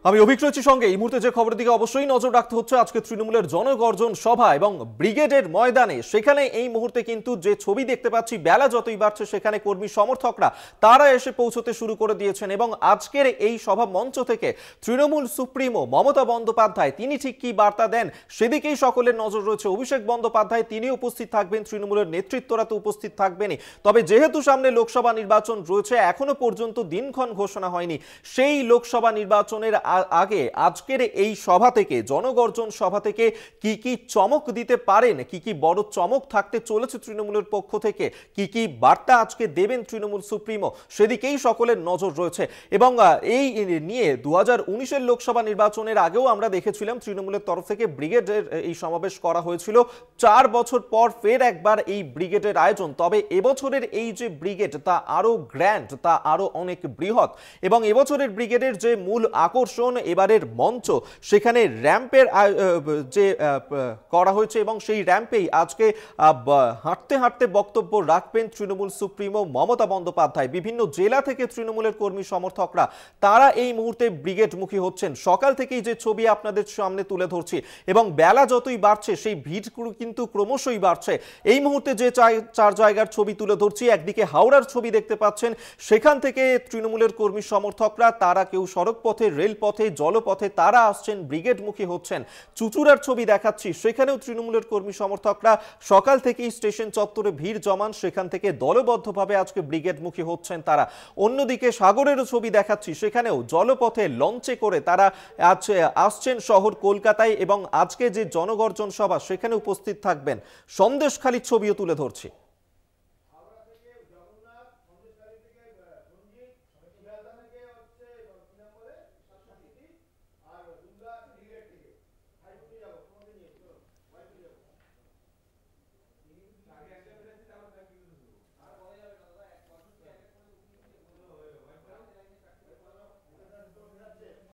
আমি অভিক রয়েছি সঙ্গে। এই মুহূর্তে যে খবরের দিকে অবশ্যই নজর রাখতে হচ্ছে, আজকে তৃণমূলের জনগর্জন সভা এবং ব্রিগেডের ময়দানে সেখানে এই মুহূর্তে কিন্তু যে ছবি দেখতে পাচ্ছি, বেলা যতই বাড়ছে সেখানে কর্মী সমর্থকরা তারা এসে পৌঁছতে শুরু করে দিয়েছেন। এবং আজকের এই সভা মঞ্চ থেকে তৃণমূল সুপ্রিমো মমতা বন্দ্যোপাধ্যায় তিনি ঠিক কি বার্তা দেন সেদিকেই সকলের নজর রয়েছে। অভিষেক বন্দ্যোপাধ্যায় তিনি উপস্থিত থাকবেন, তৃণমূলের নেতৃত্বরা তো উপস্থিত থাকবেনই। তবে যেহেতু সামনে লোকসভা নির্বাচন রয়েছে, এখনো পর্যন্ত দিনক্ষণ ঘোষণা হয়নি, সেই লোকসভা নির্বাচনের আগে আজকের এই সভা থেকে, জনগর্জন সভা থেকে কি কি চমক দিতে পারেন, কি কি বড় চমক থাকতে চলেছে তৃণমূলের পক্ষ থেকে, কি কি বার্তা আজকে দেবেন তৃণমূল সুপ্রিমো, সেদিকেই সকলের নজর রয়েছে। এবং এই নিয়ে 2019-এর লোকসভা নির্বাচনের আগেও আমরা দেখেছিলাম তৃণমূলের তরফ থেকে ব্রিগেডের এই সমাবেশ করা হয়েছিল। 4 বছর পর ফের একবার এই ব্রিগেডের আয়োজন। তবে এবছরের এই যে ব্রিগেড তা আরো গ্র্যান্ড, তা আরো অনেক বৃহৎ। এবং এবছরের ব্রিগেডের যে মূল আকর্ষণ, এবারের মঞ্চ, সেখানে র্যাম্পের যে করা হয়েছে এবং সেই র্যাম্পেই আজকে হাঁটতে হাঁটতে বক্তব্য রাখবেন তৃণমূল সুপ্রিমো মমতা বন্দ্যোপাধ্যায়। বিভিন্ন জেলা থেকে তৃণমূলের কর্মী সমর্থকরা তারা এই মুহূর্তে ব্রিগেডমুখী হচ্ছেন। সকাল থেকেই যে ছবি আপনাদের সামনে তুলে ধরছি এবং বেলা যতই বাড়ছে সেই ভিড় কিন্তু ক্রমশই বাড়ছে। এই মুহূর্তে যে 4 জায়গার ছবি তুলে ধরছি, একদিকে হাওড়ার ছবি দেখতে পাচ্ছেন, সেখান থেকে তৃণমূলের কর্মী সমর্থকরা তারা কেউ সড়ক পথে, রেলপথে, জলপথে তারা আসছেন, ব্রিগেডমুখী হচ্ছেন। চুচুড়ার ছবি দেখাচ্ছি, সেখানেও তৃণমূলের কর্মী সমর্থকরা সকাল থেকেই স্টেশন চত্বরে ভিড় জমান, সেখান থেকে দলবদ্ধভাবে আজকে ব্রিগেডমুখী হচ্ছেন তারা। অন্যদিকে সাগরেরও ছবি দেখাচ্ছি, সেখানেও জলপথে লঞ্চে করে তারা আসছেন শহর কলকাতায় এবং আজকে যে জনগর্জন সভা সেখানে উপস্থিত থাকবেন। সন্দেশখালির ছবিও তুলে ধরছি।